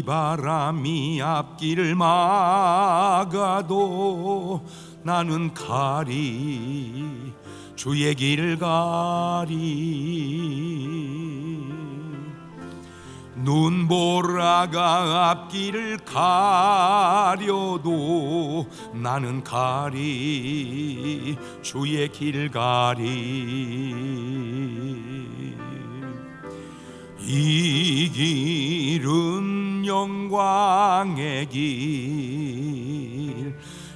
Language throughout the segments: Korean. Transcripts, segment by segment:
비바람이 앞길을 막아도 나는 가리, 주의 길 가리. 눈보라가 앞길을 가려도 나는 가리, 주의 길 가리. 이 길은 영광의 길,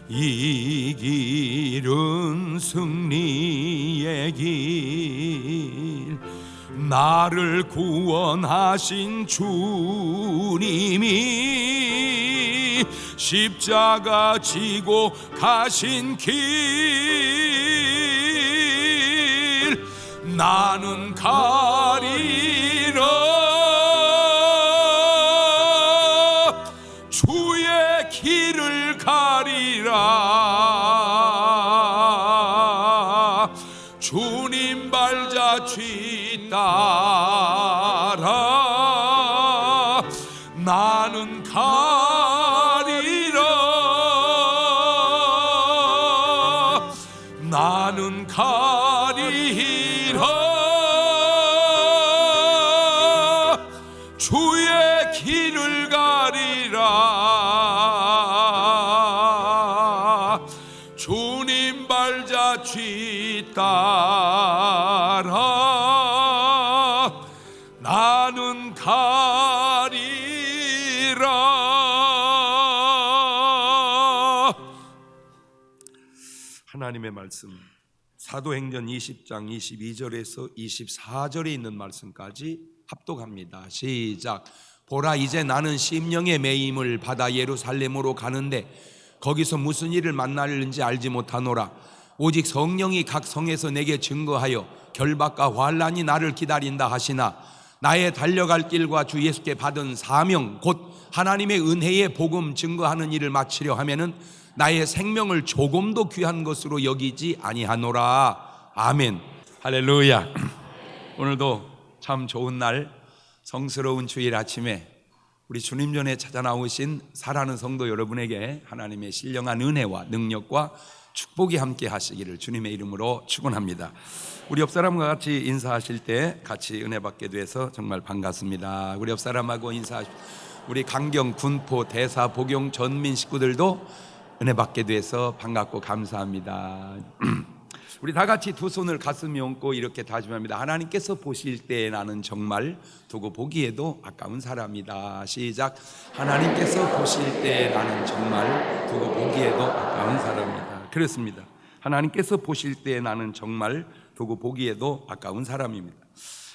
이 길은 승리의 길. 나를 구원하신 주님이 십자가 지고 가신 길, 나는 가리라. 주의 길을 가리라. 주님 발자취 따라 나는 가리라. 나는 가리라. 주의 길을 가리라. 주님 발자취 따라 나는 가리라. 하나님의 말씀, 사도행전 20장 22절에서 24절에 있는 말씀까지 합독합니다. 시작. 보라, 이제 나는 심령의 매임을 받아 예루살렘으로 가는데 거기서 무슨 일을 만날는지 알지 못하노라. 오직 성령이 각 성에서 내게 증거하여 결박과 환난이 나를 기다린다 하시나, 나의 달려갈 길과 주 예수께 받은 사명 곧 하나님의 은혜의 복음 증거하는 일을 마치려 하면은 나의 생명을 조금도 귀한 것으로 여기지 아니하노라. 아멘. 할렐루야. 오늘도 참 좋은 날, 성스러운 주일 아침에 우리 주님 전에 찾아 나오신 사랑하는 성도 여러분에게 하나님의 신령한 은혜와 능력과 축복이 함께 하시기를 주님의 이름으로 축원합니다. 우리 옆 사람과 같이 인사하실 때 같이 은혜 받게 돼서 정말 반갑습니다. 우리 옆 사람하고 인사하십시오. 우리 강경, 군포, 대사, 복용, 전민 식구들도 은혜 받게 돼서 반갑고 감사합니다. 우리 다 같이 두 손을 가슴에 얹고 이렇게 다짐합니다. 하나님께서 보실 때 나는 정말 두고 보기에도 아까운 사람이다. 시작. 하나님께서 보실 때 나는 정말 두고 보기에도 아까운 사람이다. 그렇습니다. 하나님께서 보실 때 나는 정말 두고 보기에도 아까운 사람입니다.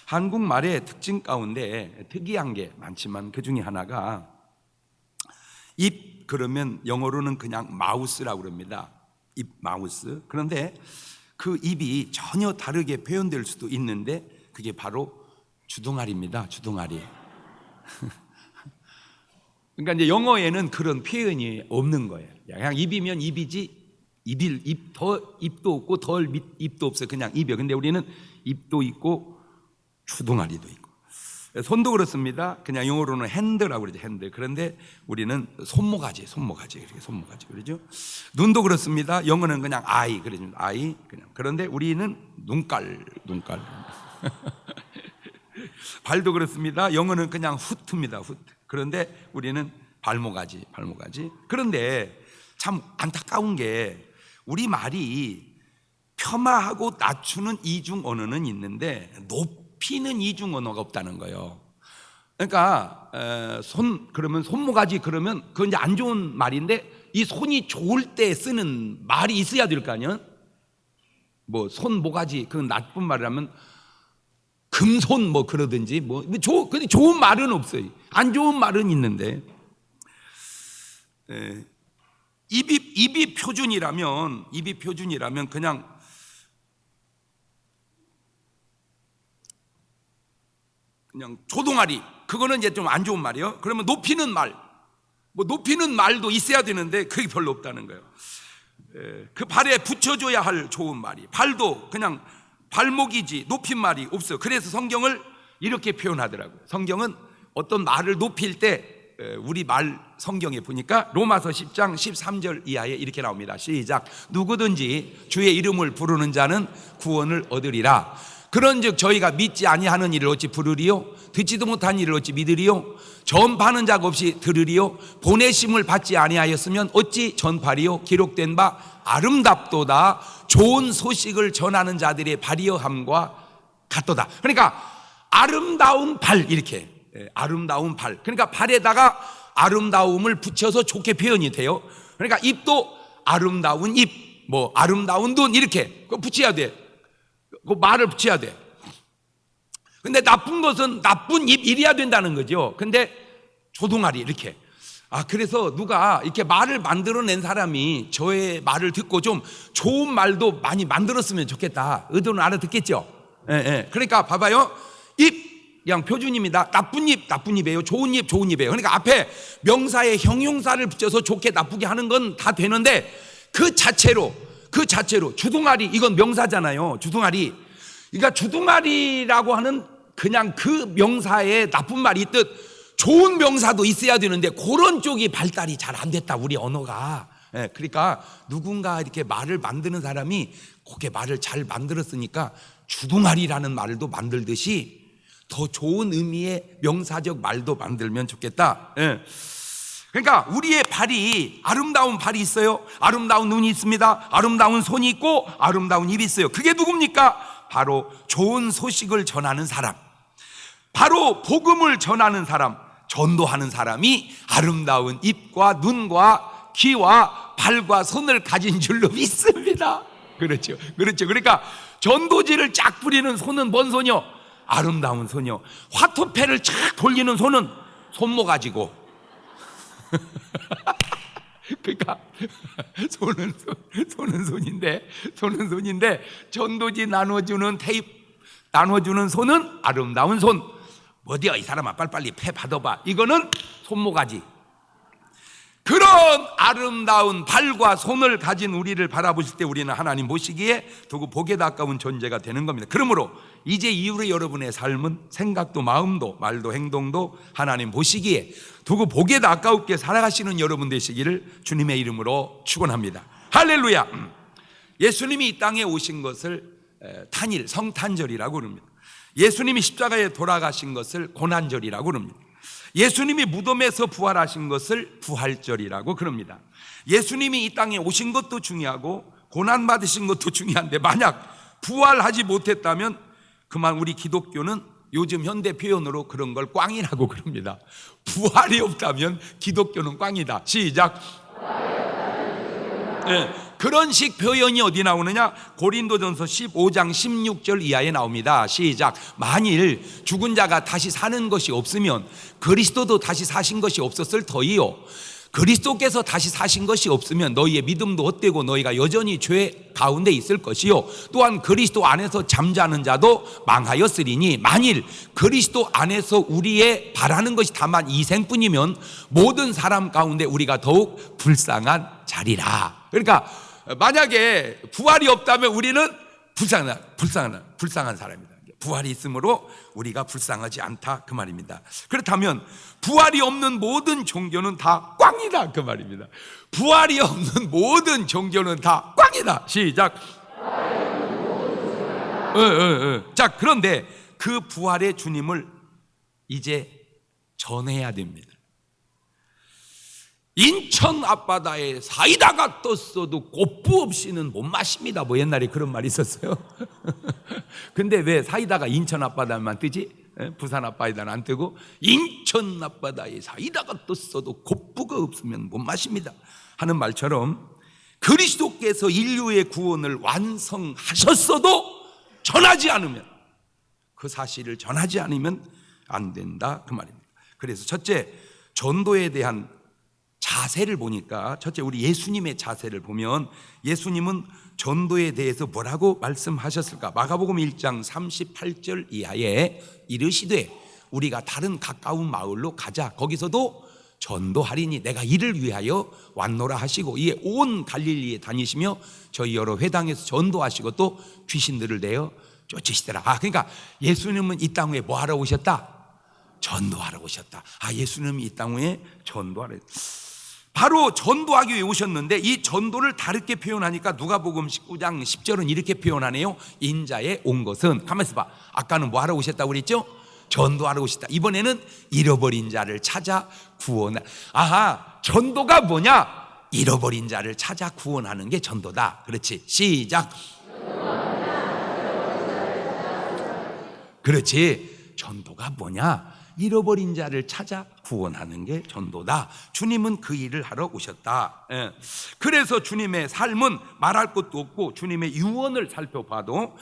한국말의 특징 가운데 특이한 게 많지만 그 중에 하나가 입, 그러면 영어로는 그냥 마우스라고 그럽니다. 입, 마우스. 그런데 그 입이 전혀 다르게 표현될 수도 있는데 그게 바로 주둥아리입니다. 주둥아리. 그러니까 이제 영어에는 그런 표현이 없는 거예요. 그냥 입이면 입이지, 입도 없고 덜 입도 없어요. 그냥 입이요. 근데 우리는 입도 있고 주둥아리도 있고, 손도 그렇습니다. 그냥 영어로는 핸드라고 그러죠. 핸드. 그런데 우리는 손모가지 이렇게 손모가지 그러죠. 눈도 그렇습니다. 영어는 그냥 아이 그러죠. 아이 그냥. 그런데 우리는 눈깔. 발도 그렇습니다. 영어는 그냥 후트입니다. 후트. 그런데 우리는 발모가지. 그런데 참 안타까운 게 우리 말이 폄하하고 낮추는 이중 언어는 있는데 높이는 이중 언어가 없다는 거예요. 그러니까 그러면 손모가지 그러면 그건 이제 안 좋은 말인데 이 손이 좋을 때 쓰는 말이 있어야 될 거 아니에요. 뭐 손모가지 그건 나쁜 말이라면 금손 뭐 그러든지 뭐 근데 좋은 말은 없어요. 안 좋은 말은 있는데 입이 표준이라면 그냥 조동아리, 그거는 이제 좀 안 좋은 말이에요. 그러면 높이는 말도 있어야 되는데 그게 별로 없다는 거예요. 그 발에 붙여줘야 할 좋은 말이, 발도 그냥 발목이지 높임말이 없어요. 그래서 성경을 이렇게 표현하더라고요. 성경은 어떤 말을 높일 때 우리 말 성경에 보니까 로마서 10장 13절 이하에 이렇게 나옵니다. 시작. 누구든지 주의 이름을 부르는 자는 구원을 얻으리라. 그런즉 저희가 믿지 아니하는 이를 어찌 부르리요? 듣지도 못한 이를 어찌 믿으리요? 전파하는 자가 없이 들으리요? 보내심을 받지 아니하였으면 어찌 전파리요? 기록된 바 아름답도다 좋은 소식을 전하는 자들의 발이여함과 같도다. 그러니까 아름다운 발, 이렇게 아름다운 발, 그러니까 발에다가 아름다움을 붙여서 좋게 표현이 돼요. 그러니까 입도 아름다운 입, 뭐 아름다운 눈, 이렇게 그거 붙여야 돼. 그 말을 붙여야 돼. 근데 나쁜 것은 나쁜 입 이래야 된다는 거죠. 근데 조동아리 이렇게. 그래서 누가 이렇게 말을 만들어낸 사람이 저의 말을 듣고 좀 좋은 말도 많이 만들었으면 좋겠다. 의도는 알아듣겠죠. 예. 그러니까 봐봐요. 입 그냥 표준입니다. 나쁜 입 나쁜 입이에요. 좋은 입 좋은 입이에요. 그러니까 앞에 명사에 형용사를 붙여서 좋게 나쁘게 하는 건 다 되는데 그 자체로 주둥아리, 이건 명사잖아요. 주둥아리. 그러니까 주둥아리라고 하는 그냥 그 명사에 나쁜 말이 있듯 좋은 명사도 있어야 되는데 그런 쪽이 발달이 잘 안 됐다, 우리 언어가. 그러니까 누군가 이렇게 말을 만드는 사람이 그렇게 말을 잘 만들었으니까 주둥아리라는 말도 만들듯이 더 좋은 의미의 명사적 말도 만들면 좋겠다. 그러니까 우리의 발이, 아름다운 발이 있어요. 아름다운 눈이 있습니다. 아름다운 손이 있고 아름다운 입이 있어요. 그게 누굽니까? 바로 좋은 소식을 전하는 사람, 바로 복음을 전하는 사람, 전도하는 사람이 아름다운 입과 눈과 귀와 발과 손을 가진 줄로 믿습니다. 그렇죠. 그러니까 전도지를 쫙 뿌리는 손은 뭔 손이요? 아름다운 손이요. 화투패를 쫙 돌리는 손은 손모 가지고. 그러니까 손은 손인데 전도지 나눠주는 테이프 나눠주는 손은 아름다운 손. 어디야 이 사람아, 빨리빨리 패 받아봐. 이거는 손모가지. 그런 아름다운 발과 손을 가진 우리를 바라보실 때 우리는 하나님 보시기에 두고 보기에도 아까운 존재가 되는 겁니다. 그러므로 이제 이후로 여러분의 삶은 생각도 마음도 말도 행동도 하나님 보시기에 두고 보기에도 아까웠게 살아가시는 여러분 되시기를 주님의 이름으로 축원합니다. 할렐루야. 예수님이 이 땅에 오신 것을 탄일, 성탄절이라고 그럽니다. 예수님이 십자가에 돌아가신 것을 고난절이라고 그럽니다. 예수님이 무덤에서 부활하신 것을 부활절이라고 그럽니다. 예수님이 이 땅에 오신 것도 중요하고 고난받으신 것도 중요한데 만약 부활하지 못했다면 그만 우리 기독교는 요즘 현대 표현으로 그런 걸 꽝이라고 그럽니다. 부활이 없다면 기독교는 꽝이다. 시작. 그런 식 표현이 어디 나오느냐? 고린도전서 15장 16절 이하에 나옵니다. 시작. 만일 죽은 자가 다시 사는 것이 없으면 그리스도도 다시 사신 것이 없었을 터이요, 그리스도께서 다시 사신 것이 없으면 너희의 믿음도 헛되고 너희가 여전히 죄 가운데 있을 것이요, 또한 그리스도 안에서 잠자는 자도 망하였으리니 만일 그리스도 안에서 우리의 바라는 것이 다만 이생뿐이면 모든 사람 가운데 우리가 더욱 불쌍한 자리라. 그러니까 만약에 부활이 없다면 우리는 불쌍한 사람이다. 부활이 있으므로 우리가 불쌍하지 않다, 그 말입니다. 그렇다면 부활이 없는 모든 종교는 다 꽝이다, 그 말입니다. 부활이 없는 모든 종교는 다 꽝이다. 시작. 자, 그런데 그 부활의 주님을 이제 전해야 됩니다. 인천 앞바다에 사이다가 떴어도 꽃부 없이는 못 마십니다. 뭐 옛날에 그런 말이 있었어요. 근데 왜 사이다가 인천 앞바다만 뜨지? 부산 앞바다는 안 뜨고 인천 앞바다에 사이다가 떴어도 꽃부가 없으면 못 마십니다 하는 말처럼 그리스도께서 인류의 구원을 완성하셨어도 전하지 않으면, 그 사실을 전하지 않으면 안 된다, 그 말입니다. 그래서 첫째, 전도에 대한 자세를 보니까 첫째 우리 예수님의 자세를 보면 예수님은 전도에 대해서 뭐라고 말씀하셨을까? 마가복음 1장 38절 이하에 이르시되 우리가 다른 가까운 마을로 가자, 거기서도 전도하리니 내가 이를 위하여 왔노라 하시고 이에 온 갈릴리에 다니시며 저희 여러 회당에서 전도하시고 또 귀신들을 내어 쫓으시더라. 그러니까 예수님은 이 땅에 뭐 하러 오셨다? 전도하러 오셨다. 예수님이 이 땅에 전도하러, 바로 전도하기 위해 오셨는데, 이 전도를 다르게 표현하니까 누가복음 19장 10절은 이렇게 표현하네요. 인자에 온 것은, 가만있어 봐, 아까는 뭐 하러 오셨다고 그랬죠? 전도하러 오셨다. 이번에는 잃어버린 자를 찾아 구원하. 전도가 뭐냐? 잃어버린 자를 찾아 구원하는 게 전도다. 그렇지, 시작. 그렇지, 전도가 뭐냐? 잃어버린 자를 찾아 구원하는 게 전도다. 주님은 그 일을 하러 오셨다. 그래서 주님의 삶은 말할 것도 없고, 주님의 유언을 살펴봐도,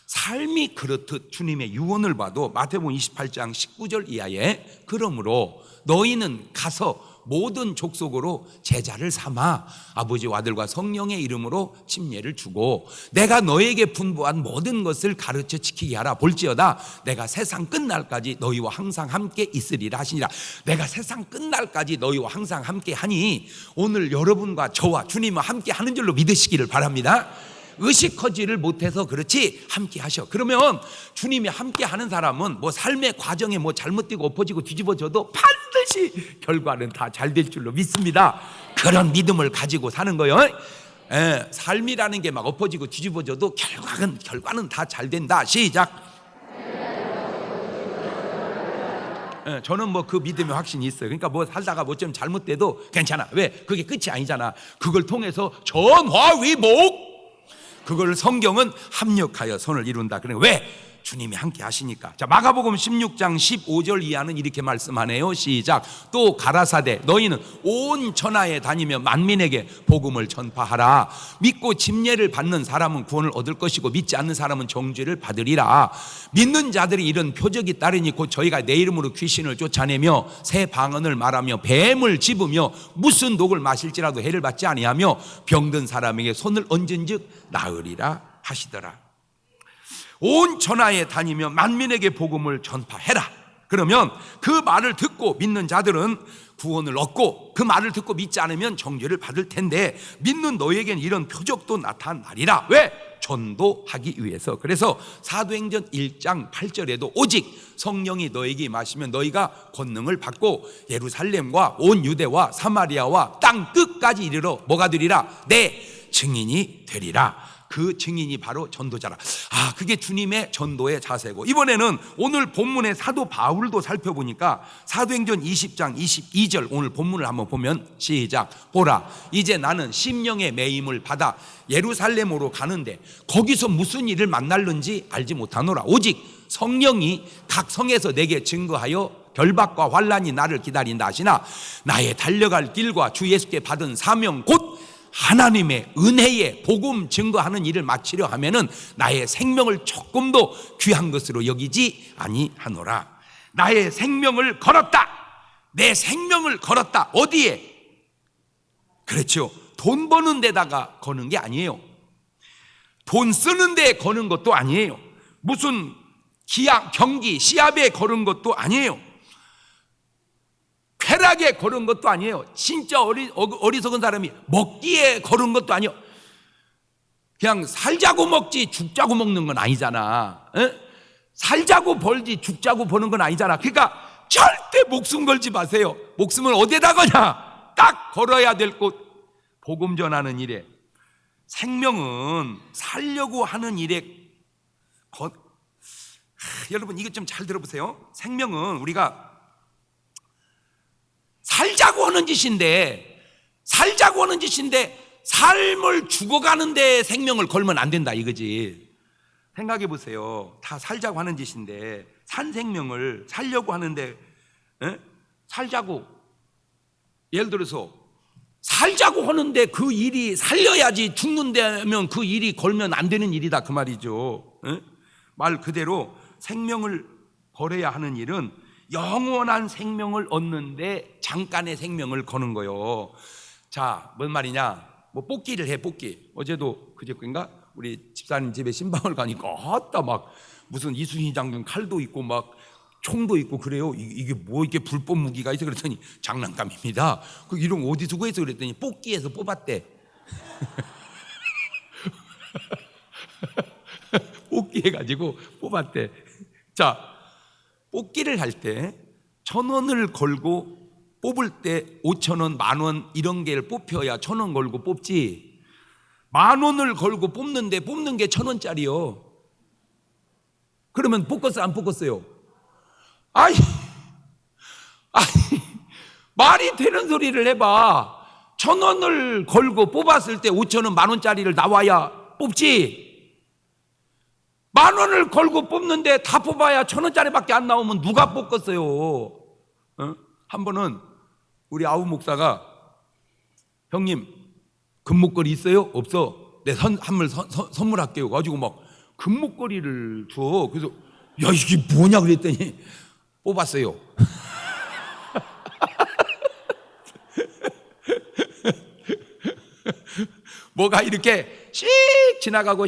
삶이 그렇듯 주님의 유언을 봐도 마태복음 28장 19절 이하에, 그러므로 너희는 가서 모든 족속으로 제자를 삼아 아버지와 아들과 성령의 이름으로 침례를 주고 내가 너에게 분부한 모든 것을 가르쳐 지키게 하라. 볼지어다 내가 세상 끝날까지 너희와 항상 함께 있으리라 하시니라. 내가 세상 끝날까지 너희와 항상 함께 하니, 오늘 여러분과 저와 주님과 함께 하는 줄로 믿으시기를 바랍니다. 의식하지를 못해서 그렇지 함께 하셔. 그러면 주님이 함께 하는 사람은 뭐 삶의 과정에 뭐 잘못되고 엎어지고 뒤집어져도 반드시 결과는 다 잘 될 줄로 믿습니다. 그런 믿음을 가지고 사는 거예요. 삶이라는 게 막 엎어지고 뒤집어져도 결과는 다 잘 된다. 시작. 저는 뭐 그 믿음의 확신이 있어요. 그러니까 뭐 살다가 뭐 좀 잘못돼도 괜찮아. 왜? 그게 끝이 아니잖아. 그걸 통해서 전화위복, 그걸 성경은 합력하여 선을 이룬다. 그러니까 왜? 주님이 함께 하시니까. 자, 마가복음 16장 15절 이하는 이렇게 말씀하네요. 시작. 또 가라사대 너희는 온 천하에 다니며 만민에게 복음을 전파하라. 믿고 침례를 받는 사람은 구원을 얻을 것이고 믿지 않는 사람은 정죄를 받으리라. 믿는 자들이 이런 표적이 따르니 곧 저희가 내 이름으로 귀신을 쫓아내며 새 방언을 말하며 뱀을 집으며 무슨 독을 마실지라도 해를 받지 아니하며 병든 사람에게 손을 얹은즉 나으리라 하시더라. 온 천하에 다니며 만민에게 복음을 전파해라. 그러면 그 말을 듣고 믿는 자들은 구원을 얻고, 그 말을 듣고 믿지 않으면 정죄를 받을 텐데, 믿는 너에겐 이런 표적도 나타나리라. 왜? 전도하기 위해서. 그래서 사도행전 1장 8절에도 오직 성령이 너에게 임하시면 너희가 권능을 받고 예루살렘과 온 유대와 사마리아와 땅 끝까지 이르러 뭐가 되리라? 내 증인이 되리라. 그 증인이 바로 전도자라. 그게 주님의 전도의 자세고, 이번에는 오늘 본문의 사도 바울도 살펴보니까 사도행전 20장 22절 오늘 본문을 한번 보면 시작. 보라 이제 나는 심령의 매임을 받아 예루살렘으로 가는데 거기서 무슨 일을 만날는지 알지 못하노라. 오직 성령이 각 성에서 내게 증거하여 결박과 환난이 나를 기다린다 하시나, 나의 달려갈 길과 주 예수께 받은 사명 곧 하나님의 은혜에 복음 증거하는 일을 마치려 하면은 나의 생명을 조금도 귀한 것으로 여기지 아니하노라. 나의 생명을 걸었다. 내 생명을 걸었다. 어디에? 그렇죠. 돈 버는 데다가 거는 게 아니에요. 돈 쓰는 데에 거는 것도 아니에요. 무슨 경기 시합에 거는 것도 아니에요. 쾌락에 걸은 것도 아니에요. 진짜 어리석은 사람이 먹기에 걸은 것도 아니에요. 그냥 살자고 먹지 죽자고 먹는 건 아니잖아. 살자고 벌지 죽자고 버는 건 아니잖아. 그러니까 절대 목숨 걸지 마세요. 목숨을 어디에다 거냐? 딱 걸어야 될 곳, 복음 전하는 일에. 생명은 살려고 하는 일에 여러분 이거 좀 잘 들어보세요. 생명은 우리가 살자고 하는 짓인데 삶을 죽어가는데 생명을 걸면 안 된다 이거지. 생각해 보세요. 다 살자고 하는 짓인데 산 생명을 살려고 하는데 살자고, 예를 들어서 살자고 하는데 그 일이 살려야지, 죽는다면 그 일이 걸면 안 되는 일이다 그 말이죠. 말 그대로 생명을 걸어야 하는 일은 영원한 생명을 얻는데 잠깐의 생명을 거는 거요. 자, 뭔 말이냐? 뭐 뽑기를 해. 뽑기. 어제도 그저께인가 우리 집사님 집에 신방을 가니까 막 무슨 이순신 장군 칼도 있고 막 총도 있고 그래요. 이게 뭐 이렇게 불법 무기가 있어? 그랬더니 장난감입니다. 그 이런 어디서 구해서? 그랬더니 뽑기에서 뽑았대. 뽑기 해가지고 뽑았대. 자, 뽑기를 할 때 1,000원을 걸고 뽑을 때 5,000원, 10,000원 이런 게 뽑혀야 1,000원 걸고 뽑지. 10,000원을 걸고 뽑는데 뽑는 게 1,000원짜리요. 그러면 뽑겠어요, 안 뽑겠어요? 아이, 말이 되는 소리를 해봐. 1,000원을 걸고 뽑았을 때 5,000원, 10,000원짜리를 나와야 뽑지. 10,000원을 걸고 뽑는데 다 뽑아야 1,000원짜리밖에 안 나오면 누가 뽑겠어요? 한 번은 우리 아우 목사가, 형님 금목걸이 있어요? 없어. 내 선물할게요. 가지고 막 금목걸이를 줘. 그래서 야, 이게 뭐냐 그랬더니 뽑았어요. 뭐가 이렇게 씩 지나가고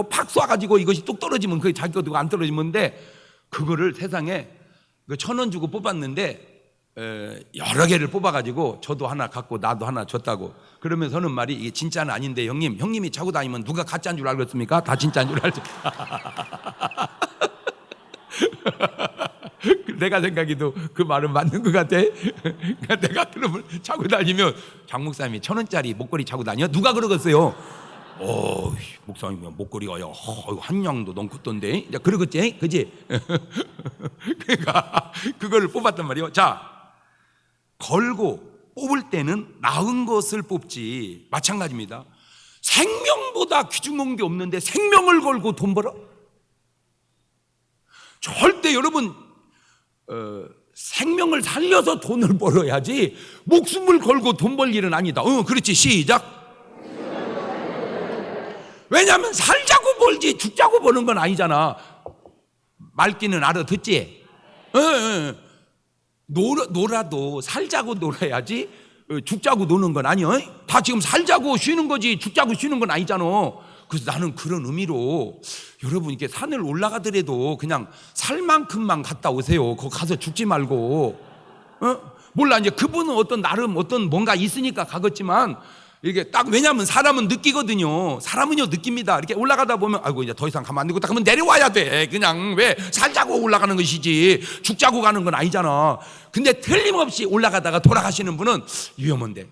팍 쏴가지고 이것이 뚝 떨어지면 그게 자기 거고 안 떨어지는데, 그거를 세상에 1,000원 주고 뽑았는데 여러 개를 뽑아가지고 저도 하나 갖고 나도 하나 줬다고. 그러면서 하는 말이, 이게 진짜는 아닌데 형님이 차고 다니면 누가 가짜인 줄 알겠습니까? 다 진짜인 줄 알죠. 내가 생각해도 그 말은 맞는 것 같아. 내가 그러면 차고 다니면, 장 목사님이 1,000원짜리 목걸이 차고 다녀? 누가 그러겠어요? 목사님 목걸이가 한 양도 넘겠던데. 그러겠지, 그지? 그러니까 그걸 뽑았단 말이에요. 자, 걸고 뽑을 때는 나은 것을 뽑지. 마찬가지입니다. 생명보다 귀중한 게 없는데 생명을 걸고 돈 벌어? 절대 여러분, 생명을 살려서 돈을 벌어야지 목숨을 걸고 돈 벌 일은 아니다. 그렇지, 시작. 왜냐하면 살자고 벌지 죽자고 버는 건 아니잖아. 말귀는 알아듣지? 놀아도 살자고 놀아야지 죽자고 노는 건 아니야. 다 지금 살자고 쉬는 거지 죽자고 쉬는 건 아니잖아. 그래서 나는 그런 의미로, 여러분 이렇게 산을 올라가더라도 그냥 살 만큼만 갔다 오세요. 거기 가서 죽지 말고. 몰라, 이제 그분은 어떤 나름 어떤 뭔가 있으니까 가겠지만, 이게 딱, 왜냐하면 사람은 느끼거든요. 사람은요 느낍니다. 이렇게 올라가다 보면 아이고 이제 더 이상 가면 안 되고 딱 하면 내려와야 돼. 그냥 왜 살자고 올라가는 것이지 죽자고 가는 건 아니잖아. 근데 틀림없이 올라가다가 돌아가시는 분은 위험한데,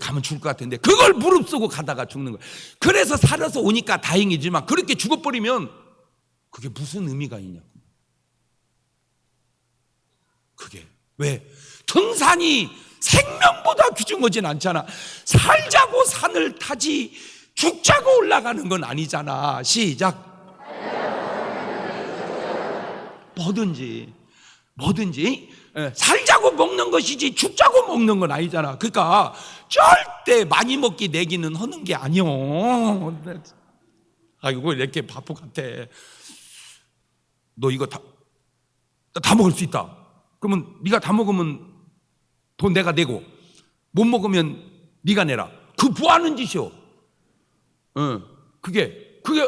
가면 죽을 것 같은데 그걸 무릅쓰고 가다가 죽는 거야. 그래서 살아서 오니까 다행이지만 그렇게 죽어버리면 그게 무슨 의미가 있냐고. 그게 왜? 등산이 생명보다 귀중하진 않잖아. 살자고 산을 타지 죽자고 올라가는 건 아니잖아. 시작. 뭐든지 살자고 먹는 것이지 죽자고 먹는 건 아니잖아. 그러니까 절대 많이 먹기 내기는 하는 게 아니오. 아이고 이렇게 바보 같아. 너 이거 다 먹을 수 있다. 그러면 네가 다 먹으면 돈 내가 내고, 못 먹으면 네가 내라. 그 뭐 하는 짓이오? 그게 아유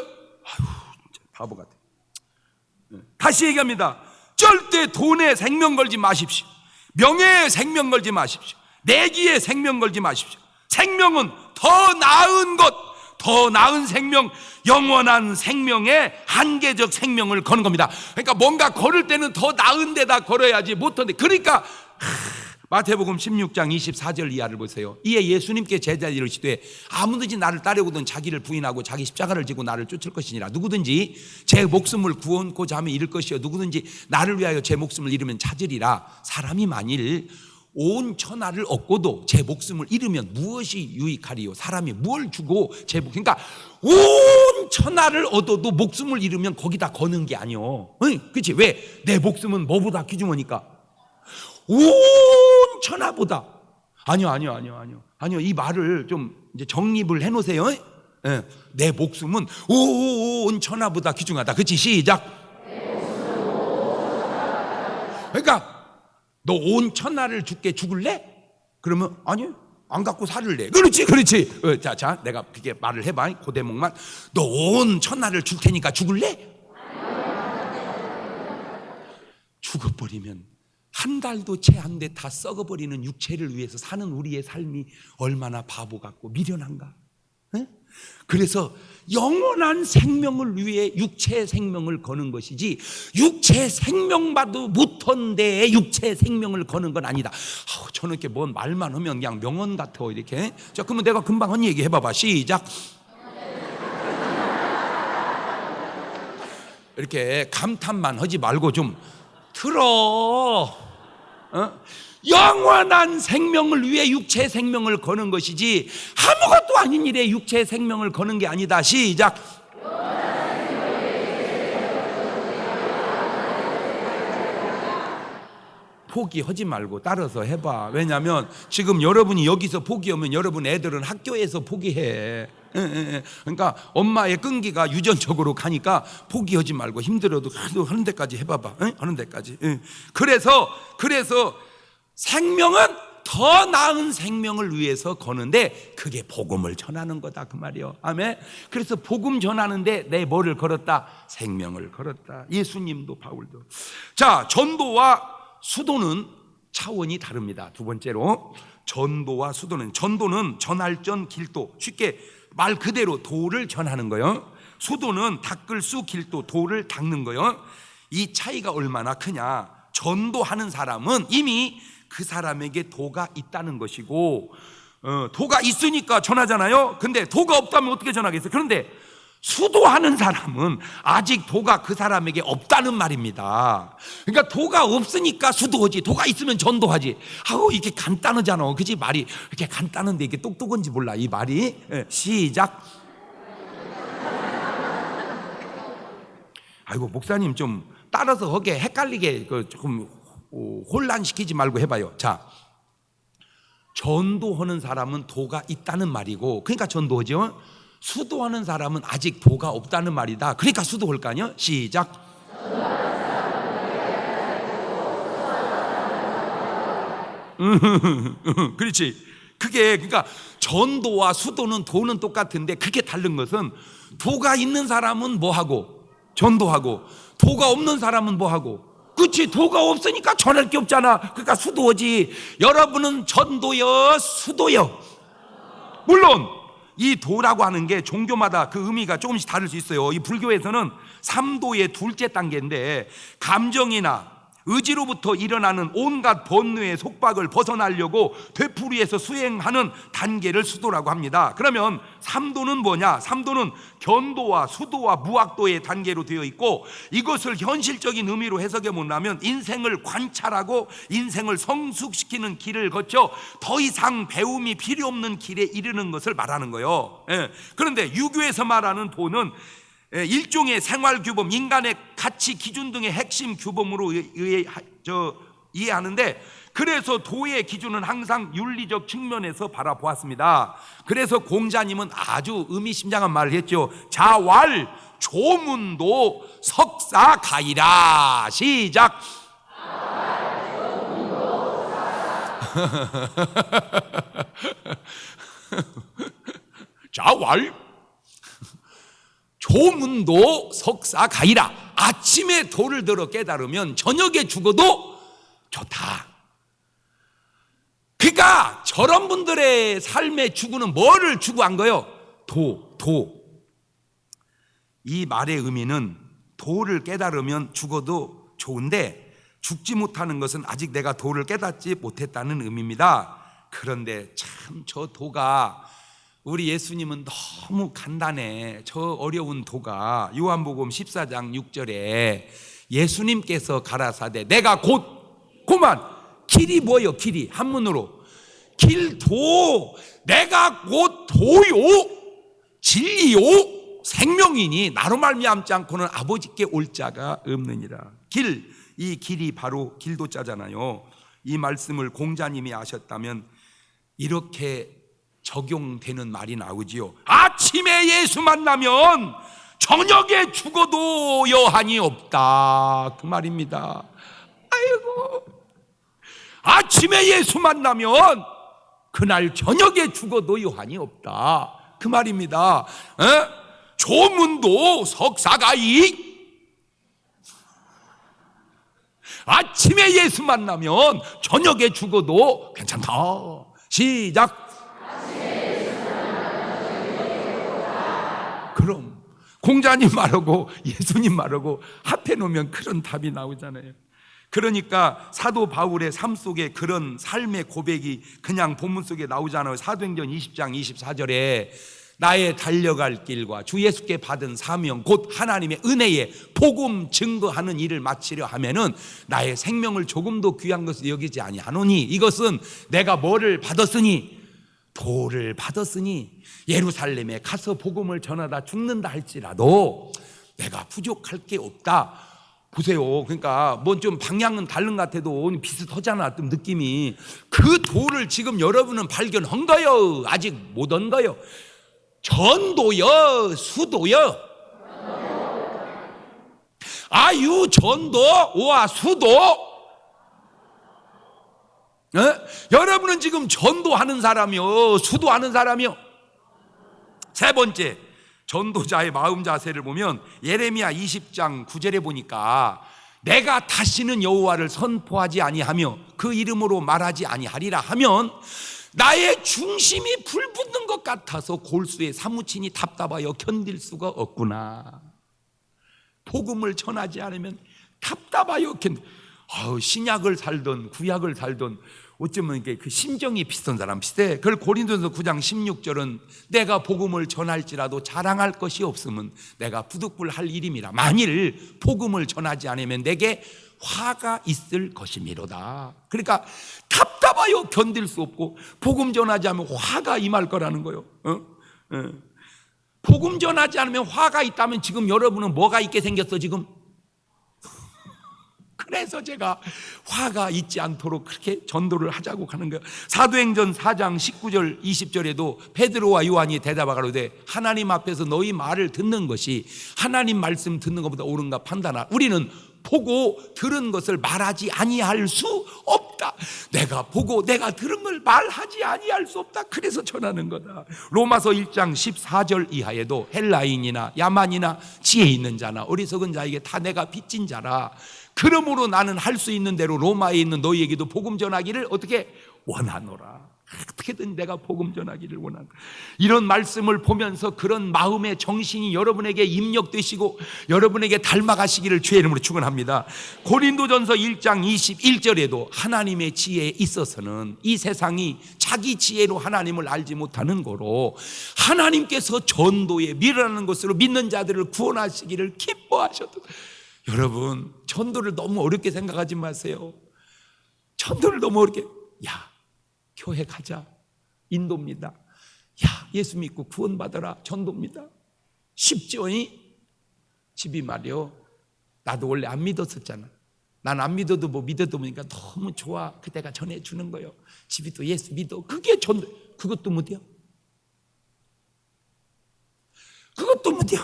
진짜 바보 같아. 다시 얘기합니다. 절대 돈에 생명 걸지 마십시오. 명예에 생명 걸지 마십시오. 내기에 생명 걸지 마십시오. 생명은 더 나은 것, 더 나은 생명, 영원한 생명의 한계적 생명을 거는 겁니다. 그러니까 뭔가 걸을 때는 더 나은 데다 걸어야지 못한데. 그러니까 마태복음 16장 24절 이하를 보세요. 이에 예수님께 제자들이 이르시되 아무든지 나를 따르고든 자기를 부인하고 자기 십자가를 지고 나를 쫓을 것이니라. 누구든지 제 목숨을 구원고자 하면 잃을 것이요 누구든지 나를 위하여 제 목숨을 잃으면 찾으리라. 사람이 만일 온 천하를 얻고도 제 목숨을 잃으면 무엇이 유익하리요? 사람이 뭘 주고 제 목숨, 그러니까 온 천하를 얻어도 목숨을 잃으면 거기다 거는 게 아니요. 그렇지? 왜? 내 목숨은 뭐보다 귀중하니까. 온 천하보다. 아니요. 이 말을 좀 이제 정립을 해놓으세요. 내 목숨은 온 천하보다 귀중하다. 그렇지? 시작. 그러니까 너 온 천하를 줄게, 죽을래? 그러면 아니, 안 갖고 살을래. 그렇지. 자, 내가 그렇게 말을 해봐. 그 대목만. 너 온 천하를 줄 테니까 죽을래? 죽어버리면 한 달도 채 안 돼 다 썩어버리는 육체를 위해서 사는 우리의 삶이 얼마나 바보 같고 미련한가. 에? 그래서 영원한 생명을 위해 육체 생명을 거는 것이지 육체 생명봐도 못한 데에 육체 생명을 거는 건 아니다. 저는 이렇게 뭔 말만 하면 그냥 명언 같아 이렇게. 자, 그러면 내가 금방 한 얘기 해봐봐. 시작. 이렇게 감탄만 하지 말고 좀 들어. 영원한 생명을 위해 육체 생명을 거는 것이지 아무것도 아닌 일에 육체 생명을 거는 게 아니다. 시작. 포기하지 말고 따라서 해봐. 왜냐하면 지금 여러분이 여기서 포기하면 여러분 애들은 학교에서 포기해. 그러니까 엄마의 끈기가 유전적으로 가니까 포기하지 말고 힘들어도 하는 데까지 해봐봐. 하는 데까지. 그래서 생명은 더 나은 생명을 위해서 거는데 그게 복음을 전하는 거다 그 말이요. 아멘. 그래서 복음 전하는데 내 뭐를 걸었다? 생명을 걸었다. 예수님도 바울도. 자, 전도와 수도는 차원이 다릅니다. 두 번째로 전도와 수도는, 전도는 전할전 길도, 쉽게 말 그대로 도를 전하는 거예요. 수도는 닦을 수 길도, 도를 닦는 거예요. 이 차이가 얼마나 크냐. 전도하는 사람은 이미 그 사람에게 도가 있다는 것이고, 도가 있으니까 전하잖아요. 근데 도가 없다면 어떻게 전하겠어요? 그런데 수도하는 사람은 아직 도가 그 사람에게 없다는 말입니다. 그러니까 도가 없으니까 수도하지, 도가 있으면 전도하지. 이게 간단하잖아. 그치? 말이 이렇게 간단한데 이게 똑똑한지 몰라 이 말이. 시작. 아이고 목사님 좀 따라서 하게 헷갈리게 조금 혼란시키지 말고 해봐요. 자, 전도하는 사람은 도가 있다는 말이고, 그러니까 전도하죠. 수도하는 사람은 아직 도가 없다는 말이다. 그러니까 수도할 거 아니야? 시작. 그렇지. 그게 그러니까 전도와 수도는 도는 똑같은데 그게 다른 것은 도가 있는 사람은 뭐하고 전도하고, 도가 없는 사람은 뭐하고. 그렇지. 도가 없으니까 전할 게 없잖아. 그러니까 수도지. 여러분은 전도여 수도여. 물론 이 도라고 하는 게 종교마다 그 의미가 조금씩 다를 수 있어요. 이 불교에서는 3도의 둘째 단계인데, 감정이나 의지로부터 일어나는 온갖 번뇌의 속박을 벗어나려고 되풀이해서 수행하는 단계를 수도라고 합니다. 그러면 3도는 뭐냐? 3도는 견도와 수도와 무학도의 단계로 되어 있고, 이것을 현실적인 의미로 해석해 본다면 인생을 관찰하고 인생을 성숙시키는 길을 거쳐 더 이상 배움이 필요 없는 길에 이르는 것을 말하는 거예요. 그런데 유교에서 말하는 도는 일종의 생활 규범, 인간의 가치 기준 등의 핵심 규범으로 이해하는데, 그래서 도의 기준은 항상 윤리적 측면에서 바라보았습니다. 그래서 공자님은 아주 의미심장한 말을 했죠. 자왈 조문도 석사가이라. 시작. 자왈 조문도 석사가이라. 아침에 도를 들어 깨달으면 저녁에 죽어도 좋다. 그러니까 저런 분들의 삶의 추구는 뭐를 추구한 거예요? 도. 이 말의 의미는 도를 깨달으면 죽어도 좋은데 죽지 못하는 것은 아직 내가 도를 깨닫지 못했다는 의미입니다. 그런데 참 저 도가, 우리 예수님은 너무 간단해. 저 어려운 도가 요한복음 14장 6절에 예수님께서 가라사대 내가 곧만, 길이 뭐예요? 길이 한문으로 길도, 내가 곧 도요 진리요 생명이니 나로 말미암지 않고는 아버지께 올 자가 없느니라. 길, 이 길이 바로 길도자잖아요. 이 말씀을 공자님이 아셨다면 이렇게 적용되는 말이 나오지요. 아침에 예수 만나면 저녁에 죽어도 여한이 없다, 그 말입니다. 아이고, 아침에 예수 만나면 그날 저녁에 죽어도 여한이 없다, 그 말입니다. 조문도 석사가이. 아침에 예수 만나면 저녁에 죽어도 괜찮다. 시작. 그럼 공자님 말하고 예수님 말하고 합해 놓으면 그런 답이 나오잖아요. 그러니까 사도 바울의 삶 속에 그런 삶의 고백이 그냥 본문 속에 나오잖아요. 사도행전 20장 24절에 나의 달려갈 길과 주 예수께 받은 사명 곧 하나님의 은혜에 복음 증거하는 일을 마치려 하면은 나의 생명을 조금도 귀한 것을 여기지 아니하노니 이것은 내가 뭐를 받았으니 도를 받았으니 예루살렘에 가서 복음을 전하다 죽는다 할지라도 내가 부족할 게 없다. 보세요. 그러니까 뭐 좀 방향은 다른 것 같아도 비슷하잖아. 좀 느낌이. 그 도를 지금 여러분은 발견한 거요? 아직 못 한 거요? 전도요? 수도요? 아유 전도와 수도? 여러분은 지금 전도하는 사람이요? 수도하는 사람이요? 세 번째, 전도자의 마음 자세를 보면 예레미야 20장 9절에 보니까 내가 다시는 여호와를 선포하지 아니하며 그 이름으로 말하지 아니하리라 하면 나의 중심이 불붙는 것 같아서 골수에 사무치니 답답하여 견딜 수가 없구나. 복음을 전하지 않으면 답답하여 신약을 살던 구약을 살던 어쩌면 이게 그 심정이 비슷한 사람 비슷해. 그걸 고린도전서 9장 16절은 내가 복음을 전할지라도 자랑할 것이 없으면 내가 부득불할 일임이라. 만일 복음을 전하지 않으면 내게 화가 있을 것이미로다. 그러니까 답답하여 견딜 수 없고 복음 전하지 않으면 화가 임할 거라는 거예요. 복음 전하지 않으면 화가 있다면 지금 여러분은 뭐가 있게 생겼어 지금? 그래서 제가 화가 있지 않도록 그렇게 전도를 하자고 하는 거예요. 사도행전 4장 19절 20절에도 베드로와 요한이 대답하여 가로되 하나님 앞에서 너희 말을 듣는 것이 하나님 말씀 듣는 것보다 옳은가 판단하. 우리는 보고 들은 것을 말하지 아니할 수 없다. 내가 보고 내가 들은 걸 말하지 아니할 수 없다. 그래서 전하는 거다. 로마서 1장 14절 이하에도 헬라인이나 야만이나 지혜 있는 자나 어리석은 자에게 다 내가 빚진 자라. 그러므로 나는 할 수 있는 대로 로마에 있는 너희에게도 복음 전하기를 어떻게 원하노라. 어떻게든 내가 복음 전하기를 원한다. 이런 말씀을 보면서 그런 마음의 정신이 여러분에게 입력되시고 여러분에게 닮아가시기를 주의 이름으로 축원합니다. 고린도전서 1장 21절에도 하나님의 지혜에 있어서는 이 세상이 자기 지혜로 하나님을 알지 못하는 거로 하나님께서 전도에 미련하는 것으로 믿는 자들을 구원하시기를 기뻐하셨다. 여러분 전도를 너무 어렵게 생각하지 마세요. 전도를 너무 어렵게 교회 가자 인도입니다. 예수 믿고 구원받아라 전도입니다. 쉽죠? 집이 말이요 나도 원래 안 믿었었잖아. 난 안 믿어도 뭐 믿어도 보니까 너무 좋아. 그때가 전해주는 거예요. 집이 또 예수 믿어. 그게 전도. 그것도 못해요. 그것도 못해요.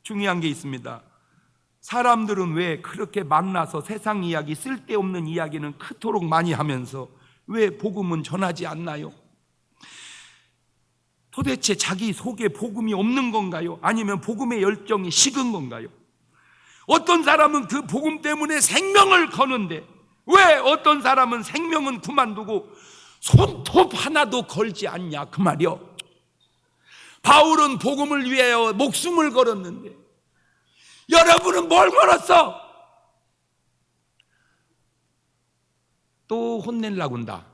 중요한 게 있습니다. 사람들은 왜 그렇게 만나서 세상 이야기 쓸데없는 이야기는 그토록 많이 하면서 왜 복음은 전하지 않나요? 도대체 자기 속에 복음이 없는 건가요? 아니면 복음의 열정이 식은 건가요? 어떤 사람은 그 복음 때문에 생명을 거는데 왜 어떤 사람은 생명은 그만두고 손톱 하나도 걸지 않냐 그 말이요. 바울은 복음을 위하여 목숨을 걸었는데 여러분은 뭘 걸었어? 또 혼내려고 한다.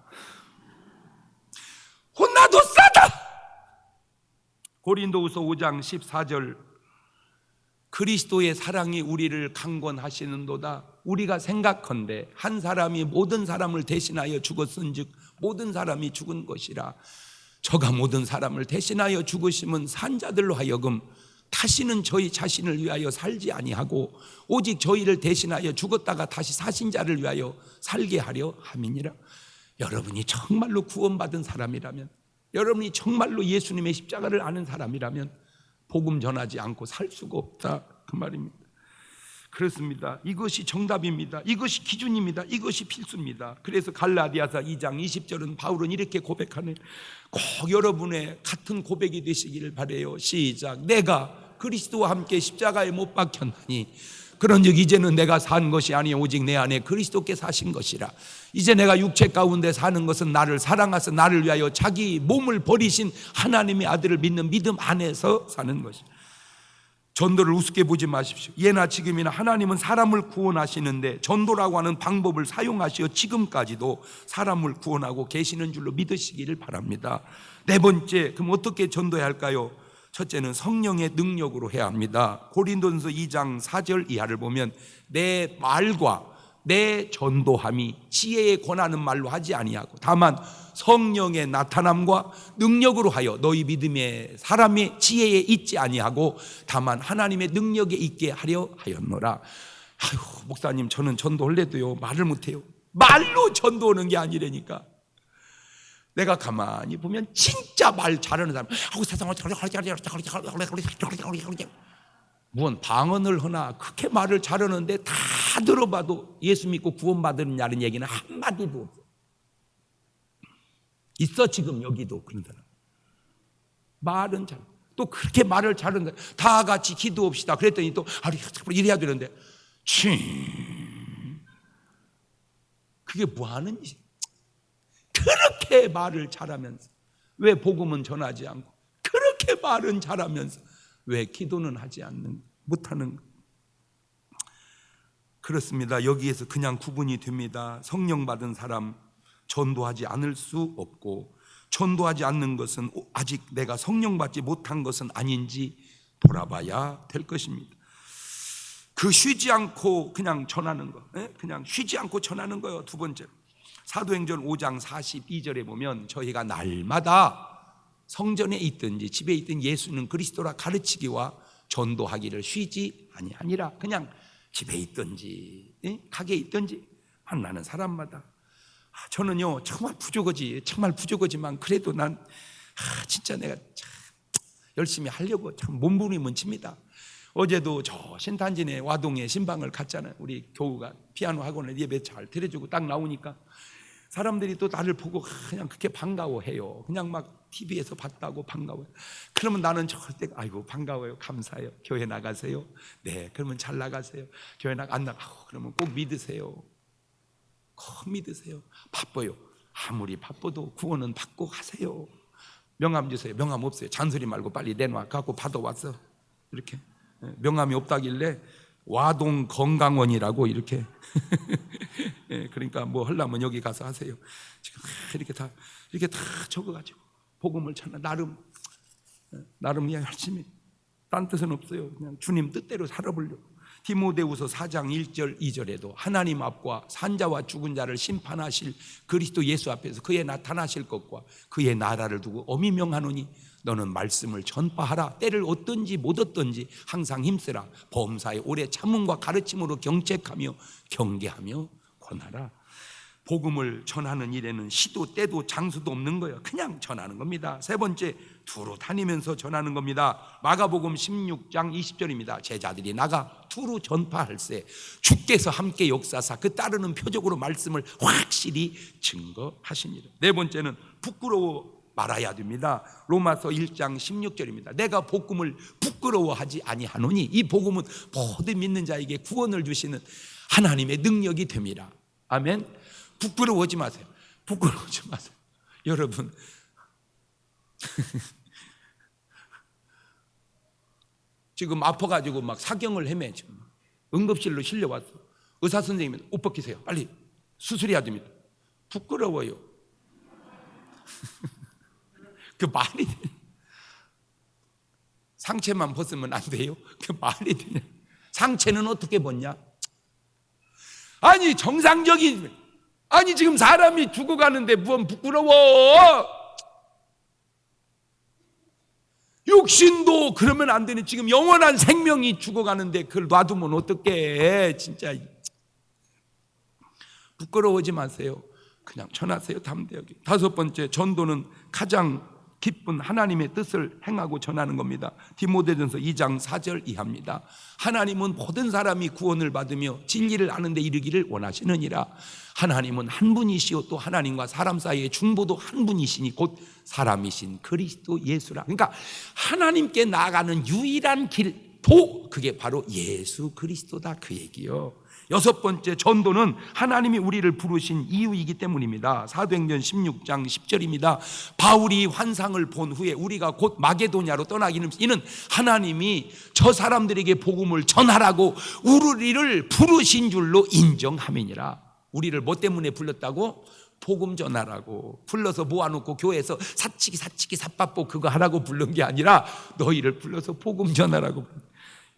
혼나도 싸다. 고린도후서 5장 14절 그리스도의 사랑이 우리를 강권하시는도다. 우리가 생각컨대 한 사람이 모든 사람을 대신하여 죽었은즉 모든 사람이 죽은 것이라. 저가 모든 사람을 대신하여 죽으심은 산자들로 하여금 다시는 저희 자신을 위하여 살지 아니하고 오직 저희를 대신하여 죽었다가 다시 사신 자를 위하여 살게 하려 함이니라. 여러분이 정말로 구원받은 사람이라면, 여러분이 정말로 예수님의 십자가를 아는 사람이라면 복음 전하지 않고 살 수가 없다 그 말입니다. 그렇습니다. 이것이 정답입니다. 이것이 기준입니다. 이것이 필수입니다. 그래서 갈라디아서 2장 20절은 바울은 이렇게 고백하네. 꼭 여러분의 같은 고백이 되시기를 바라요. 시작. 내가 그리스도와 함께 십자가에 못 박혔나니 그런즉 이제는 내가 산 것이 아니요 오직 내 안에 그리스도께 사신 것이라. 이제 내가 육체 가운데 사는 것은 나를 사랑하사 나를 위하여 자기 몸을 버리신 하나님의 아들을 믿는 믿음 안에서 사는 것이라. 전도를 우습게 보지 마십시오. 예나 지금이나 하나님은 사람을 구원하시는데 전도라고 하는 방법을 사용하시어 지금까지도 사람을 구원하고 계시는 줄로 믿으시기를 바랍니다. 네 번째, 그럼 어떻게 전도해야 할까요? 첫째는 성령의 능력으로 해야 합니다. 고린도전서 2장 4절 이하를 보면 내 말과 내 전도함이 지혜에 권하는 말로 하지 아니하고 다만 성령의 나타남과 능력으로 하여 너희 믿음의 사람의 지혜에 있지 아니하고 다만 하나님의 능력에 있게 하려 하였노라. 아유, 목사님 저는 전도할래도요 말을 못해요. 말로 전도하는 게 아니라니까. 내가 가만히 보면 진짜 말 잘하는 사람, 무언 방언을 하나 그렇게 말을 잘하는데 다 들어봐도 예수 믿고 구원받느냐는 얘기는 한마디도 없어. 있어 지금 여기도 그런 사람. 말은 잘, 또 그렇게 말을 잘하는 사람, 다 같이 기도합시다 그랬더니 또 이래야 되는데 그게 뭐 하는 짓이야. 그렇게 말을 잘하면서 왜 복음은 전하지 않고 그렇게 말은 잘하면서 왜 기도는 하지 않는 못하는. 그렇습니다. 여기에서 그냥 구분이 됩니다. 성령 받은 사람 전도하지 않을 수 없고 전도하지 않는 것은 아직 내가 성령 받지 못한 것은 아닌지 돌아봐야 될 것입니다. 그 쉬지 않고 그냥 전하는 거, 그냥 쉬지 않고 전하는 거예요. 두 번째로 사도행전 5장 42절에 보면 저희가 날마다 성전에 있든지 집에 있든 예수는 그리스도라 가르치기와 전도하기를 쉬지 아니하니라. 그냥 집에 있든지 가게에 있든지 만나는 사람마다. 저는요 정말 부족하지만 그래도 난 진짜 내가 참 열심히 하려고 참 몸부림은 칩니다. 어제도 저 신탄진의 와동에 신방을 갔잖아요. 우리 교우가 피아노 학원을 예배 잘 드려주고 딱 나오니까 사람들이 또 나를 보고 그냥 그렇게 반가워해요. 그냥 막 TV에서 봤다고 반가워요. 그러면 나는 절대 아이고 반가워요, 감사해요. 교회 나가세요? 네, 그러면 잘 나가세요. 교회 안 나가고 그러면 꼭 믿으세요. 꼭 믿으세요. 바빠요. 아무리 바빠도 구원은 받고 가세요. 명함 주세요. 명함 없어요. 잔소리 말고 빨리 내놔. 갖고 받아왔어. 이렇게 명함이 없다길래 와동 건강원이라고 이렇게 그러니까 뭐 하려면 여기 가서 하세요. 지금 이렇게 다 적어가지고 복음을 전하 나름 열심히 딴 뜻은 없어요. 그냥 주님 뜻대로 살아보려고. 디모데후서 4장 1절 2절에도 하나님 앞과 산자와 죽은 자를 심판하실 그리스도 예수 앞에서 그의 나타나실 것과 그의 나라를 두고 엄히 명하노니 너는 말씀을 전파하라. 때를 얻든지 못 얻든지 항상 힘쓰라. 범사에 오래 참음과 가르침으로 경책하며 경계하며 권하라. 복음을 전하는 일에는 시도 때도 장수도 없는 거예요. 그냥 전하는 겁니다. 세 번째, 두루 다니면서 전하는 겁니다. 마가복음 16장 20절입니다. 제자들이 나가 두루 전파할세 주께서 함께 역사사 그 따르는 표적으로 말씀을 확실히 증거하시니라. 네 번째는 부끄러워 말아야 됩니다. 로마서 1장 16절입니다. 내가 복음을 부끄러워하지 아니하노니 이 복음은 모든 믿는 자에게 구원을 주시는 하나님의 능력이 됩니다. 아멘. 부끄러워하지 마세요. 부끄러워하지 마세요. 여러분 지금 아파가지고 막 사경을 헤매 지금 응급실로 실려왔어. 의사 선생님은 옷 벗기세요. 빨리 수술해야 됩니다. 부끄러워요. 그 말이 되냐? 상체만 벗으면 안 돼요? 그 말이 되냐? 상체는 어떻게 벗냐? 아니 정상적인 지금 사람이 죽어가는데 무언 부끄러워? 육신도 그러면 안 되는 지금 영원한 생명이 죽어가는데 그걸 놔두면 어떡해? 진짜 부끄러워하지 마세요. 그냥 전하세요. 담대하게. 다섯 번째, 전도는 가장 기쁜 하나님의 뜻을 행하고 전하는 겁니다. 디모데전서 2장 4절 이하입니다. 하나님은 모든 사람이 구원을 받으며 진리를 아는 데 이르기를 원하시느니라. 하나님은 한 분이시요 또 하나님과 사람 사이의 중보도 한 분이시니 곧 사람이신 그리스도 예수라. 그러니까 하나님께 나아가는 유일한 길, 그게 바로 예수 그리스도다, 그 얘기요. 여섯 번째, 전도는 하나님이 우리를 부르신 이유이기 때문입니다. 사도행전 16장 10절입니다. 바울이 환상을 본 후에 우리가 곧 마게도냐로 떠나기는, 이는 하나님이 저 사람들에게 복음을 전하라고 우리를 부르신 줄로 인정함이니라. 우리를 뭐 때문에 불렀다고? 복음 전하라고. 불러서 모아놓고 교회에서 사치기 삿바보 그거 하라고 부른 게 아니라 너희를 불러서 복음 전하라고.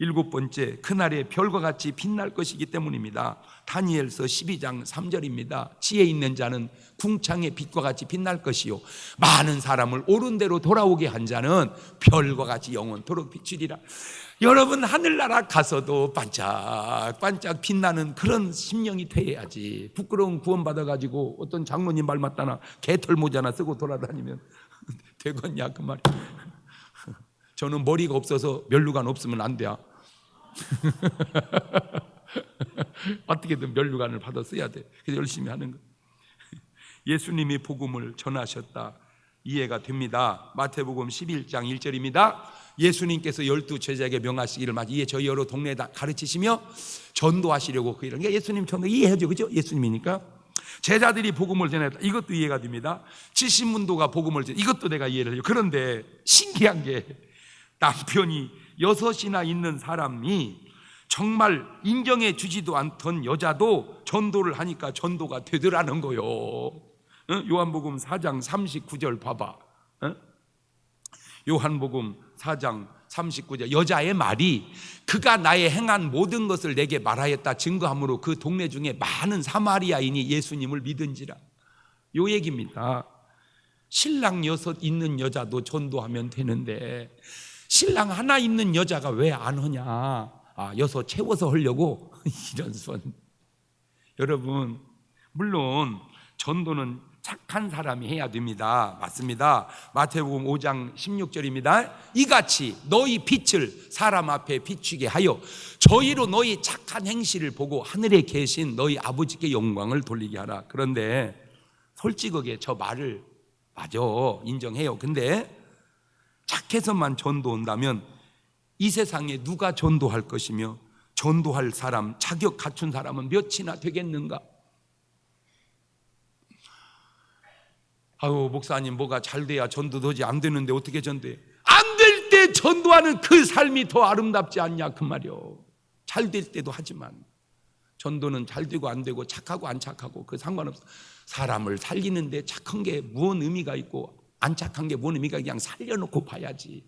일곱 번째, 그날에 별과 같이 빛날 것이기 때문입니다. 다니엘서 12장 3절입니다. 지혜 있는 자는 궁창의 빛과 같이 빛날 것이요 많은 사람을 옳은 대로 돌아오게 한 자는 별과 같이 영원토록 비추리라. 여러분, 하늘나라 가서도 반짝반짝 빛나는 그런 심령이 되어야지. 부끄러운 구원 받아가지고 어떤 장로님 말 맞다나 개털 모자 하나 쓰고 돌아다니면 되겠냐 그 말이야. 저는 머리가 없어서 면류관 없으면 안 돼요. 어떻게든 면류관을 받아 써야 돼. 그래서 열심히 하는 거. 예수님이 복음을 전하셨다, 이해가 됩니다. 마태복음 11장 1절입니다. 예수님께서 12 제자에게 명하시기를 이에 저희 여러 동네에 다 가르치시며 전도하시려고 그 일을. 그러니까 예수님 전도 이해하죠, 그죠? 예수님이니까. 제자들이 복음을 전했다, 이것도 이해가 됩니다. 70문도가 복음을 전했다, 이것도 내가 이해를 해요. 그런데 신기한 게 남편이 6이나 있는 사람이 정말 인정해 주지도 않던 여자도 전도를 하니까 전도가 되더라는 거요. 요한복음 4장 39절 봐봐. 요한복음 4장 39절, 여자의 말이 그가 나의 행한 모든 것을 내게 말하였다 증거함으로 그 동네 중에 많은 사마리아인이 예수님을 믿은지라. 요 얘기입니다. 신랑 6 있는 여자도 전도하면 되는데 신랑 하나 있는 여자가 왜 안 하냐? 6 채워서 하려고 이런 손. 여러분, 물론 전도는 착한 사람이 해야 됩니다. 맞습니다. 마태복음 5장 16절입니다. 이같이 너희 빛을 사람 앞에 비추게 하여 저희로 너희 착한 행실을 보고 하늘에 계신 너희 아버지께 영광을 돌리게 하라. 그런데 솔직하게 저 말을 맞아, 인정해요. 근데 착해서만 전도 온다면 이 세상에 누가 전도할 것이며 전도할 사람, 자격 갖춘 사람은 몇이나 되겠는가? 아유, 목사님 뭐가 잘 돼야 전도되지, 안 되는데 어떻게 전도해? 안 될 때 전도하는 그 삶이 더 아름답지 않냐 그 말이요. 잘 될 때도 하지만 전도는 잘 되고 안 되고 착하고 안 착하고 그 상관없어. 사람을 살리는데 착한 게 무슨 의미가 있고 안 착한 게 뭔 의미가, 그냥 살려놓고 봐야지.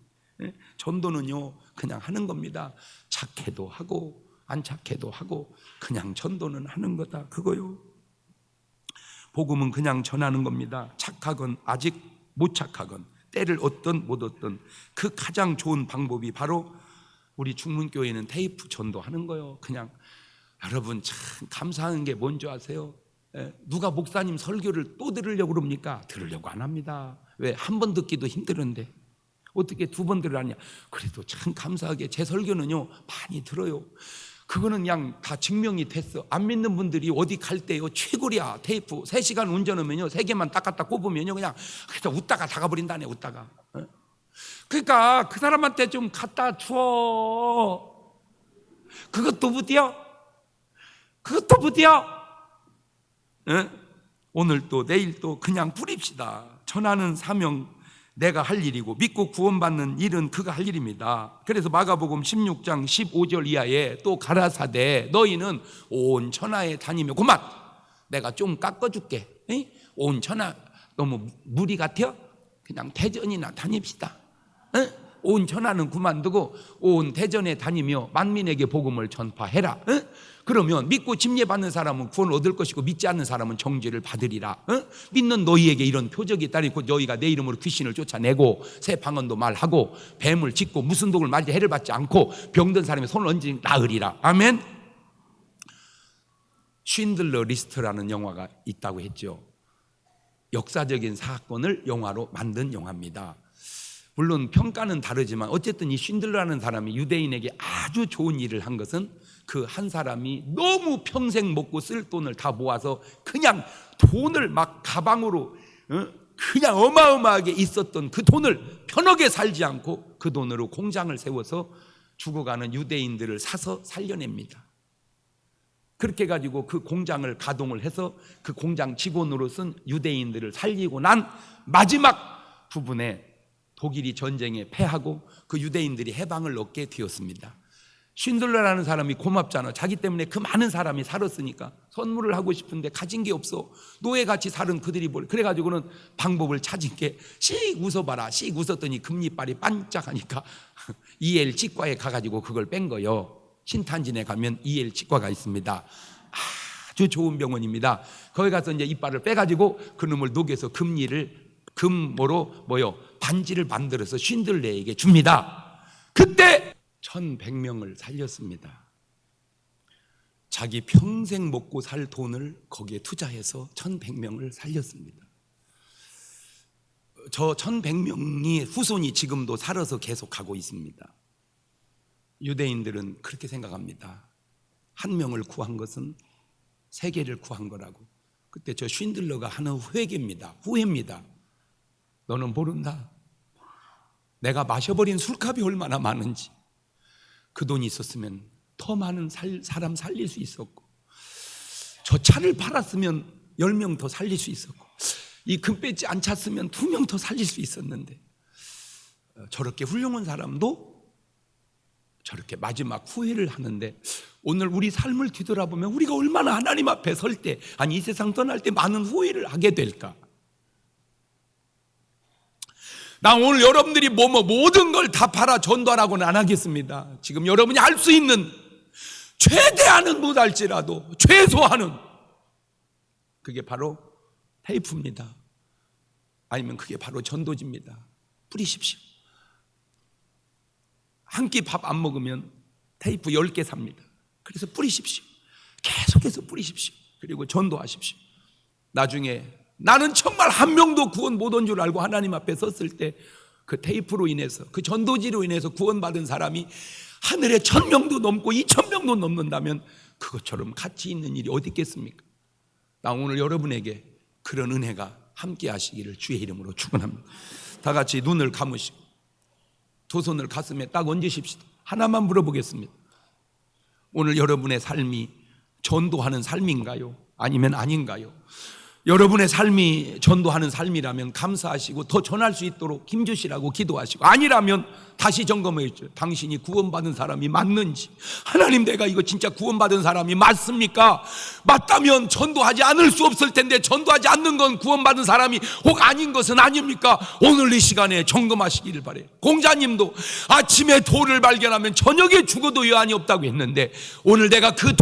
전도는요 그냥 하는 겁니다. 착해도 하고 안 착해도 하고 그냥 전도는 하는 거다, 그거요. 복음은 그냥 전하는 겁니다. 착하건 아직 못 착하건 때를 얻든 못 얻든 그 가장 좋은 방법이 바로 우리 중문교회는 테이프 전도하는 거예요. 그냥 여러분 참 감사한 게 뭔지 아세요? 누가 목사님 설교를 또 들으려고 그럽니까? 들으려고 안 합니다. 왜? 한 번 듣기도 힘들은데 어떻게 2번 들으라냐? 그래도 참 감사하게 제 설교는요 많이 들어요. 그거는 그냥 다 증명이 됐어. 안 믿는 분들이 어디 갈 때요 최고야. 테이프 3시간 운전하면요 3개만 딱 꼽으면요 그냥 웃다가 다가버린다네, 웃다가. 그러니까 그 사람한테 좀 갖다 줘. 그것도 부디요. 오늘 또 내일 또 그냥 뿌립시다. 전하는 사명 내가 할 일이고 믿고 구원받는 일은 그가 할 일입니다. 그래서 마가복음 16장 15절 이하에 또 가라사대 너희는 온 천하에 다니며, 그만 내가 좀 깎아줄게. 온 천하 너무 무리 같아요? 그냥 대전이나 다닙시다. 온 천하는 그만두고 온 대전에 다니며 만민에게 복음을 전파해라. 그러면 믿고 침례받는 사람은 구원을 얻을 것이고 믿지 않는 사람은 정죄를 받으리라. 믿는 너희에게 이런 표적이 있다니 너희가 내 이름으로 귀신을 쫓아내고 새 방언도 말하고 뱀을 짚고 무슨 독을 맞이 해를 받지 않고 병든 사람이 손을 얹으니 나으리라. 아멘. 쉰들러 리스트라는 영화가 있다고 했죠. 역사적인 사건을 영화로 만든 영화입니다. 물론 평가는 다르지만 어쨌든 이 쉰들러라는 사람이 유대인에게 아주 좋은 일을 한 것은 그 한 사람이 너무 평생 먹고 쓸 돈을 다 모아서 그냥 돈을 막 가방으로 그냥 어마어마하게 있었던 그 돈을 편하게 살지 않고 그 돈으로 공장을 세워서 죽어가는 유대인들을 사서 살려냅니다. 그렇게 가지고 그 공장을 가동을 해서 그 공장 직원으로선 유대인들을 살리고 난 마지막 부분에 독일이 전쟁에 패하고 그 유대인들이 해방을 얻게 되었습니다. 쉰들러라는 사람이 고맙잖아. 자기 때문에 그 많은 사람이 살았으니까 선물을 하고 싶은데 가진 게 없어. 노예같이 살은 그들이 그래가지고는 방법을 찾은 게 씩 웃어봐라. 씩 웃었더니 금리빨이 반짝하니까 EL 치과에 가가지고 그걸 뺀 거요. 신탄진에 가면 EL 치과가 있습니다. 아주 좋은 병원입니다. 거기 가서 이제 이빨을 빼가지고 그놈을 녹여서 금모로 반지를 만들어서 쉰들레에게 줍니다. 그때 1100명을 살렸습니다. 자기 평생 먹고 살 돈을 거기에 투자해서 1100명을 살렸습니다. 저 1100명이 후손이 지금도 살아서 계속 가고 있습니다. 유대인들은 그렇게 생각합니다. 한 명을 구한 것은 세계를 구한 거라고. 그때 저 쉰들러가 하는 회개입니다. 후회입니다. 너는 모른다. 내가 마셔버린 술값이 얼마나 많은지. 그 돈이 있었으면 더 많은 사람 살릴 수 있었고, 저 차를 팔았으면 10명 더 살릴 수 있었고, 이 금배지 안 찼으면 2명 더 살릴 수 있었는데, 저렇게 훌륭한 사람도 저렇게 마지막 후회를 하는데, 오늘 우리 삶을 뒤돌아보면 우리가 얼마나 하나님 앞에 설 때, 아니 이 세상 떠날 때 많은 후회를 하게 될까? 나 오늘 여러분들이 모든 걸 다 팔아 전도하라고는 안 하겠습니다. 지금 여러분이 할 수 있는 최대한은 못할지라도 최소한은, 그게 바로 테이프입니다. 아니면 그게 바로 전도지입니다. 뿌리십시오. 한 끼 밥 안 먹으면 테이프 10개 삽니다. 그래서 뿌리십시오. 계속해서 뿌리십시오. 그리고 전도하십시오. 나중에 나는 정말 한 명도 구원 못 온 줄 알고 하나님 앞에 섰을 때 그 테이프로 인해서, 그 전도지로 인해서 구원받은 사람이 하늘에 1000명도 넘고 2000명도 넘는다면 그것처럼 가치 있는 일이 어디 있겠습니까? 나 오늘 여러분에게 그런 은혜가 함께 하시기를 주의 이름으로 축원합니다. 다 같이 눈을 감으시고 두 손을 가슴에 딱 얹으십시다. 하나만 물어보겠습니다. 오늘 여러분의 삶이 전도하는 삶인가요? 아니면 아닌가요? 여러분의 삶이 전도하는 삶이라면 감사하시고 더 전할 수 있도록 힘주시라고 기도하시고, 아니라면 다시 점검해 주세요. 당신이 구원받은 사람이 맞는지. 하나님, 내가 이거 진짜 구원받은 사람이 맞습니까? 맞다면 전도하지 않을 수 없을 텐데, 전도하지 않는 건 구원받은 사람이 혹 아닌 것은 아닙니까? 오늘 이 시간에 점검하시기를 바래요. 공자님도 아침에 돌을 발견하면 저녁에 죽어도 여한이 없다고 했는데, 오늘 내가 그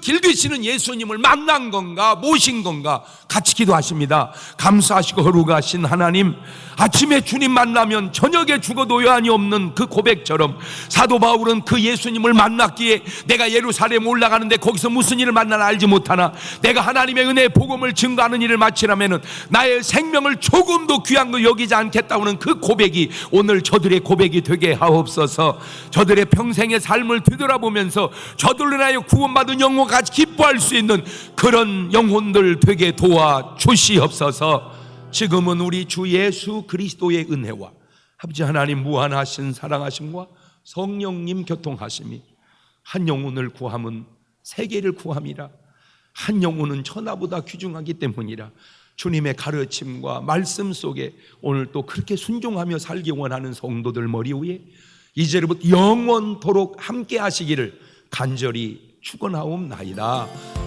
길 되시는 예수님을 만난 건가 모신 건가 같이 기도하십니다. 감사하시고 거룩하신 하나님, 아침에 주님 만나면 저녁에 죽어도 여한이 없는 그 고백처럼 사도 바울은 그 예수님을 만났기에 내가 예루살렘 올라가는데 거기서 무슨 일을 만나나 알지 못하나 내가 하나님의 은혜의 복음을 증거하는 일을 마치라면은 나의 생명을 조금도 귀한 거 여기지 않겠다고는 그 고백이 오늘 저들의 고백이 되게 하옵소서. 저들의 평생의 삶을 되돌아보면서 저들로 인하여 구원받은 영혼과 같이 기뻐할 수 있는 그런 영혼들 되게 도와 주시옵소서. 지금은 우리 주 예수 그리스도의 은혜와 아버지 하나님 무한하신 사랑하심과 성령님 교통하심이, 한 영혼을 구함은 세계를 구함이라, 한 영혼은 천하보다 귀중하기 때문이라, 주님의 가르침과 말씀 속에 오늘 또 그렇게 순종하며 살기 원하는 성도들 머리 위에 이제부터 영원토록 함께 하시기를 간절히 축원하옵나이다.